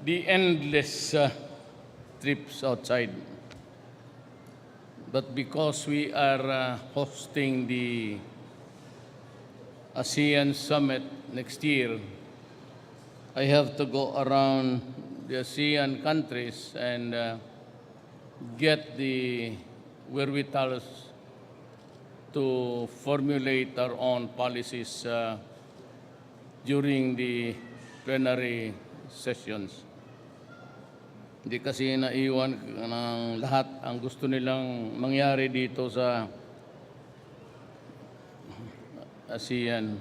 the endless trips outside. But because we are hosting the ASEAN Summit next year, I have to go around the ASEAN countries and get the wherewithal to formulate our own policies during the plenary sessions. Hindi kasi naiwan ng lahat ang gusto nilang mangyari dito sa ASEAN.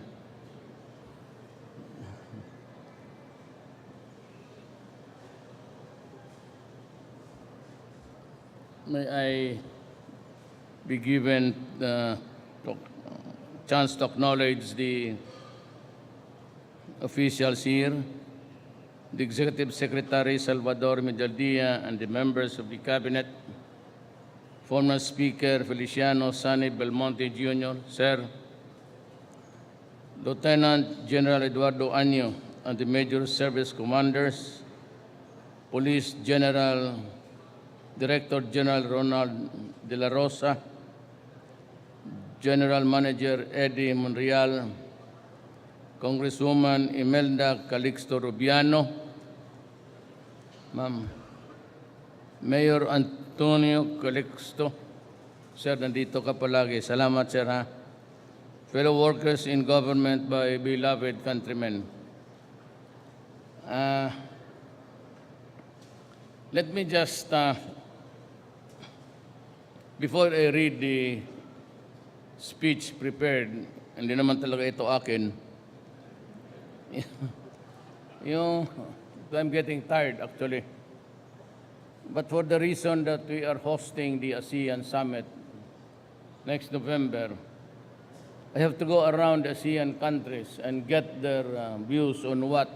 May I be given the chance to acknowledge the officials here, the Executive Secretary Salvador Medaldia and the members of the Cabinet, former Speaker Feliciano Sani Belmonte Jr., Sir, Lieutenant General Eduardo Año and the Major Service Commanders, Police General Director General Ronald De La Rosa, General Manager Eddie Monreal, Congresswoman Imelda Calixto Rubiano, Ma'am, Mayor Antonio Calixto, Sir, nandito ka palagi. Salamat, Sir, ha? Fellow workers in government, my beloved countrymen. Let me just, before I read the speech prepared, hindi naman talaga ito akin, I'm getting tired actually. But for the reason that we are hosting the ASEAN Summit next November, I have to go around ASEAN countries and get their views on what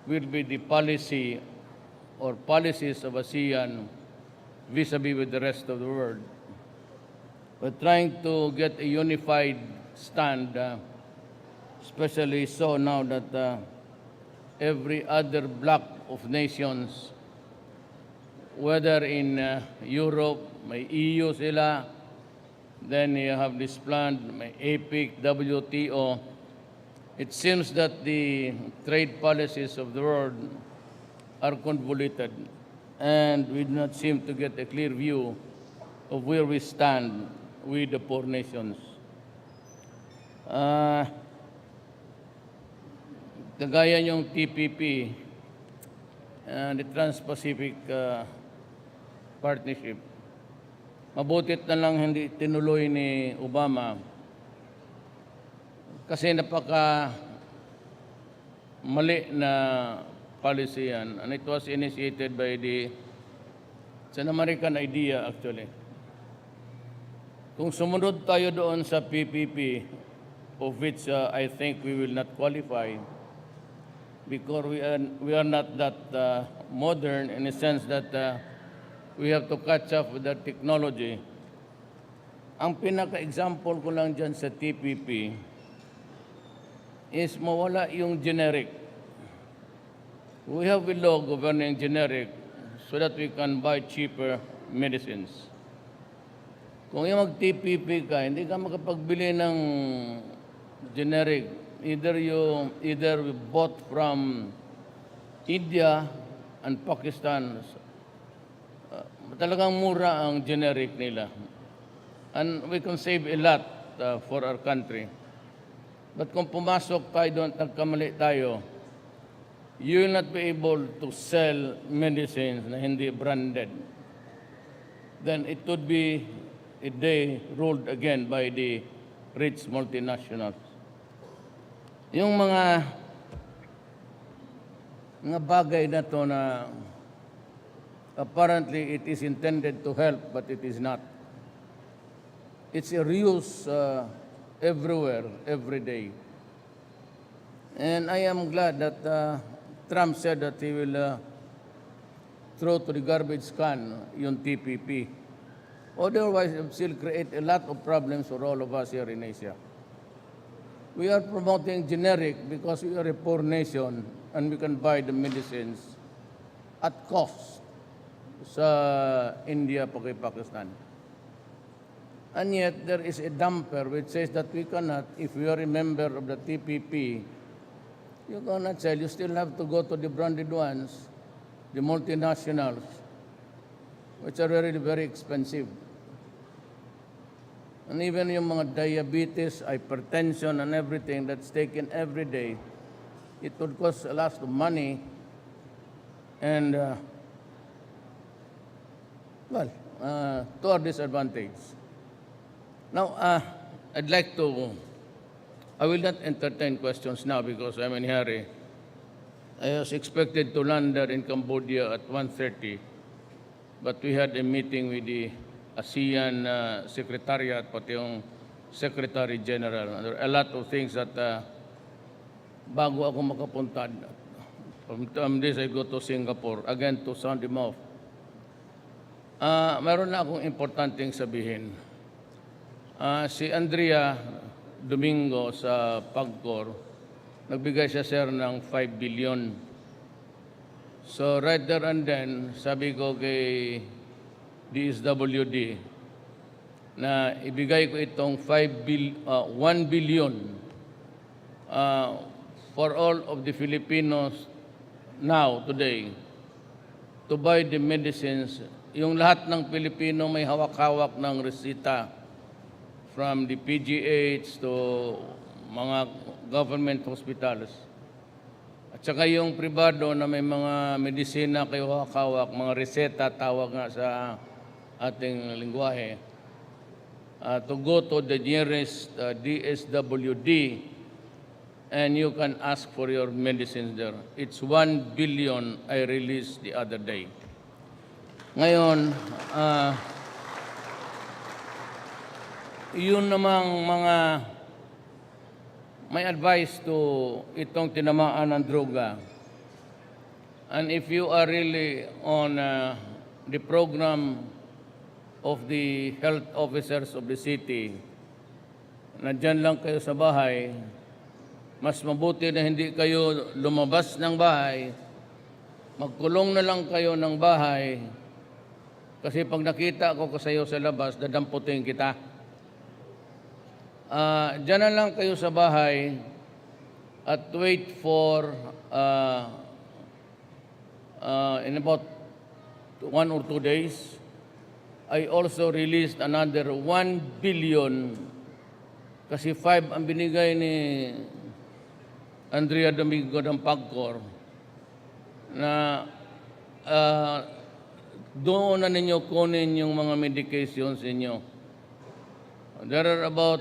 will be the policy or policies of ASEAN vis-a-vis with the rest of the world. We're trying to get a unified stand, especially so now that every other bloc of nations, whether in Europe, may EU sila, then you have this plan, may APEC, WTO. It seems that the trade policies of the world are convoluted, and we do not seem to get a clear view of where we stand with the poor nations. Kagaya yung TPP, the Trans-Pacific Partnership, mabutit na lang hindi tinuloy ni Obama kasi napaka mali na policy yan. And it was initiated by it's an American idea actually. Kung sumunod tayo doon sa PPP, of which I think we will not qualify, because we are not that modern in the sense that we have to catch up with the technology. Ang pinaka-example ko lang dyan sa TPP is mawala yung generic. We have a law governing generic so that we can buy cheaper medicines. Kung yung mag-TPP ka, hindi ka makapagbili ng generic. Either we bought from India and Pakistan. Talagang mura ang generic nila. And we can save a lot for our country. But kung pumasok tayo doon at nagkamali tayo, you will not be able to sell medicines na hindi branded. Then it would be a day ruled again by the rich multinationals. Yung mga bagay na to na apparently it is intended to help, but it is not. It's a reuse everywhere, every day. And I am glad that Trump said that he will throw to the garbage can yung TPP. Otherwise, it will still create a lot of problems for all of us here in Asia. We are promoting generic because we are a poor nation and we can buy the medicines at cost sa India, Pakistan. And yet, there is a damper which says that we cannot, if we are a member of the TPP, you cannot sell. You still have to go to the branded ones, the multinationals, which are very, very expensive. And even yung mga diabetes, hypertension, and everything that's taken every day, it would cost a lot of money. And, to our disadvantage. Now, I'd like to, I will not entertain questions now because I'm in a hurry. I was expected to land there in Cambodia at 1:30, but we had a meeting with the ASEAN Secretariat, pati yung Secretary General. There are a lot of things that bago ako makapunta, from this I go to Singapore, again to sound him off. Meron na akong importanteng sabihin. Si Andrea Domingo sa PAGCOR, nagbigay siya, sir, ng 5 billion. So right there and then, sabi ko kay DSWD na ibigay ko itong 1 billion for all of the Filipinos now, today, to buy the medicines. Yung lahat ng Pilipino may hawak-hawak ng resita, from the PGH to mga government hospitals. At saka yung pribado na may mga medisina kayo hawak-hawak, mga reseta, tawag nga sa ating lingwahe, to go to the nearest DSWD and you can ask for your medicines there. It's 1 billion I released the other day. Ngayon, yun namang mga may advice to itong tinamaan ng droga. And if you are really on the program of the health officers of the city, na dyan lang kayo sa bahay, mas mabuti na hindi kayo lumabas ng bahay, magkulong na lang kayo ng bahay, kasi pag nakita ko kasayo sa labas, dadamputin kita. Diyan na lang kayo sa bahay at wait for in about 1 or 2 days, I also released another 1 billion kasi 5 ang binigay ni Andrea Domingo ng PAGCOR na doon na ninyo kunin yung mga medications ninyo. There are about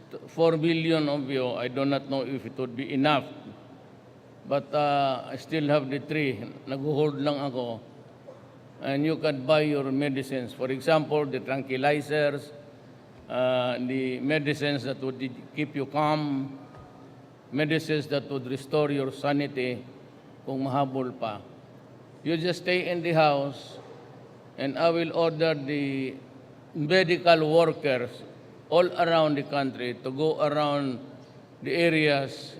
4 billion of you. I do not know if it would be enough. But I still have the 3. Nag-hold lang ako. And you can buy your medicines. For example, the tranquilizers, the medicines that would keep you calm, medicines that would restore your sanity kung mahabol pa. You just stay in the house and I will order the medical workers all around the country to go around the areas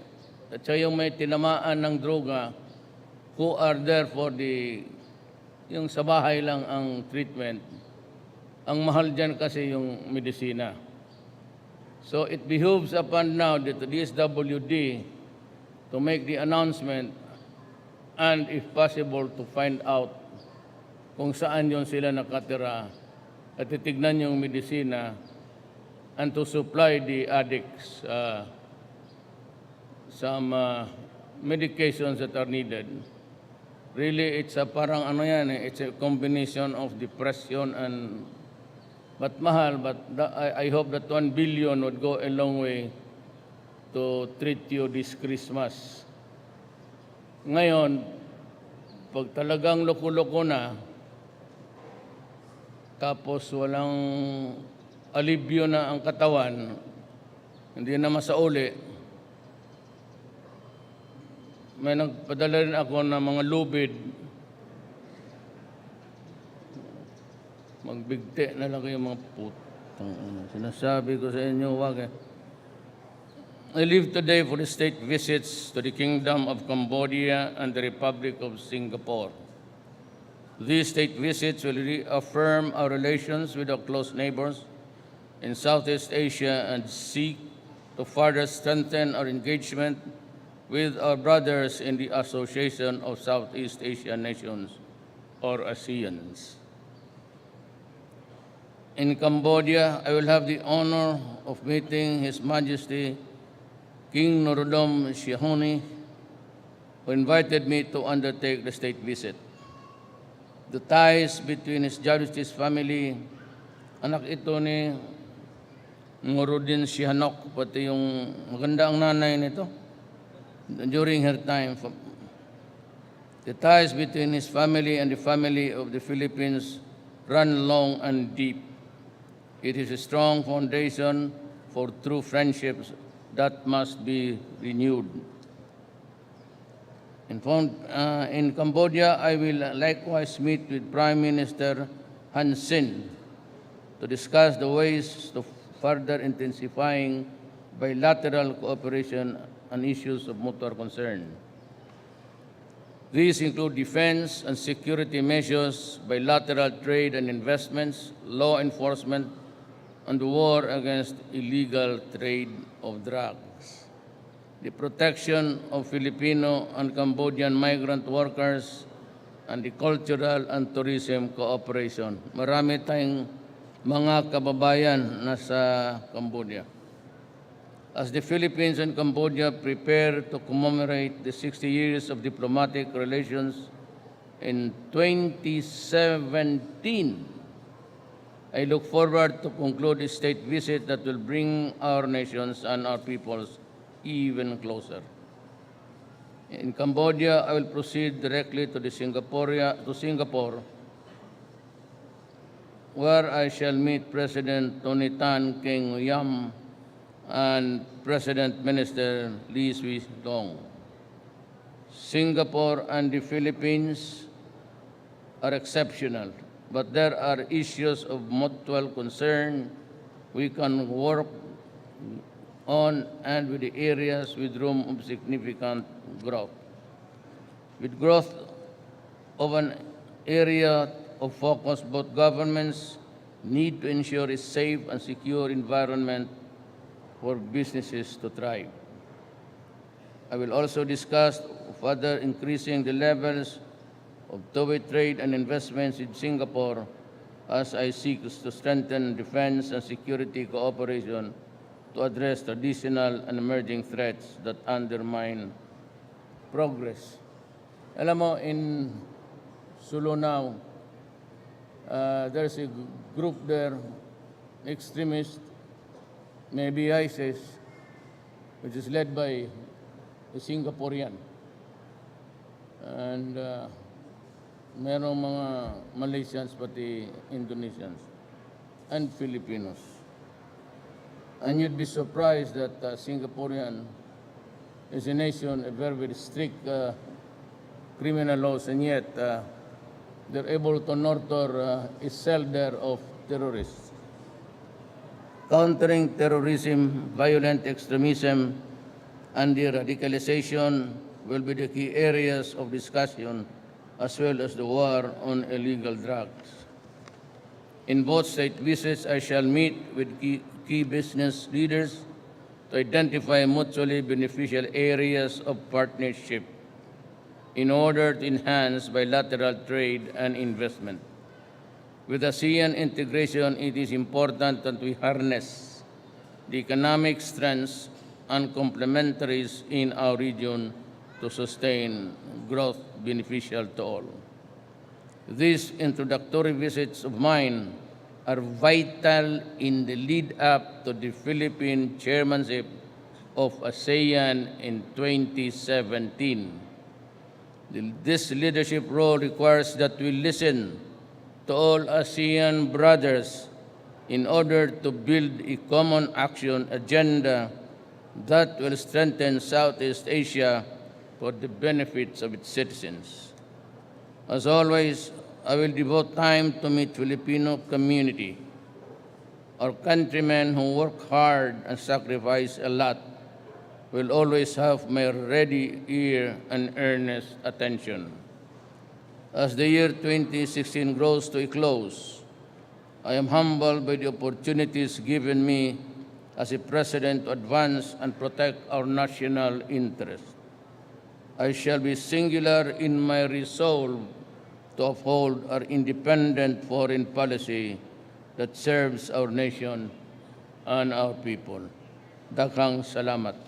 at yung may tinamaan ng droga who are there for yung sa bahay lang ang treatment. Ang mahal dyan kasi yung medisina. So it behooves upon now the DSWD to make the announcement and if possible to find out kung saan yun sila nakatira at titignan yung medisina and to supply the addicts some medications that are needed. Really, it's a parang ano yan, it's a combination of depression and, but mahal, but I hope that 1 billion would go a long way to treat you this Christmas. Ngayon, pag talagang loko-loko na, tapos walang alibyo na ang katawan, hindi na masauli. May nagpadala rin ako ng mga lubid. Magbigti na lang kayo mga putang. Sinasabi ko sa inyo, wag eh. I leave today for the state visits to the Kingdom of Cambodia and the Republic of Singapore. These state visits will reaffirm our relations with our close neighbors in Southeast Asia and seek to further strengthen our engagement with our brothers in the Association of Southeast Asian Nations, or ASEANs. In Cambodia, I will have the honor of meeting His Majesty King Norodom Sihanouk, who invited me to undertake the state visit. The ties between His Majesty's family, anak ito ni Norodom Sihanouk, pati yung maganda ang nanay nito, during her time. The ties between his family and the family of the Philippines run long and deep. It is a strong foundation for true friendships that must be renewed. In Cambodia, I will likewise meet with Prime Minister Hun Sen to discuss the ways to further intensifying bilateral cooperation on issues of mutual concern. These include defense and security measures, bilateral trade and investments, law enforcement, and the war against illegal trade of drugs. The protection of Filipino and Cambodian migrant workers, and the cultural and tourism cooperation. Marami tayong mga kababayan na sa Cambodia. As the Philippines and Cambodia prepare to commemorate the 60 years of diplomatic relations in 2017, I look forward to conclude a state visit that will bring our nations and our peoples even closer. In Cambodia, I will proceed directly to Singapore, where I shall meet President Tony Tan Keng Yam and President Minister Lee Swee Dong. Singapore and the Philippines are exceptional, but there are issues of mutual concern we can work on and with the areas with room of significant growth. With growth of an area of focus, both governments need to ensure a safe and secure environment for businesses to thrive. I will also discuss further increasing the levels of two-way trade and investments in Singapore as I seek to strengthen defense and security cooperation to address traditional and emerging threats that undermine progress. Alam mo, in Sulu now, there's a group there, extremist, maybe ISIS, which is led by a Singaporean. And merong mga Malaysians, pati Indonesians, and Filipinos. And you'd be surprised that Singaporean is a nation, a very, very strict criminal laws, and yet they're able to nurture a cell there of terrorists. Countering terrorism, violent extremism, and the radicalization will be the key areas of discussion, as well as the war on illegal drugs. In both state visits, I shall meet with key business leaders to identify mutually beneficial areas of partnership in order to enhance bilateral trade and investment. With ASEAN integration, it is important that we harness the economic strengths and complementaries in our region to sustain growth beneficial to all. These introductory visits of mine are vital in the lead up to the Philippine chairmanship of ASEAN in 2017. This leadership role requires that we listen to all ASEAN brothers in order to build a common action agenda that will strengthen Southeast Asia for the benefits of its citizens. As always, I will devote time to meet Filipino community, our countrymen who work hard and sacrifice a lot will always have my ready ear and earnest attention. As the year 2016 grows to a close, I am humbled by the opportunities given me as a president to advance and protect our national interests. I shall be singular in my resolve to uphold our independent foreign policy that serves our nation and our people. Daghang salamat.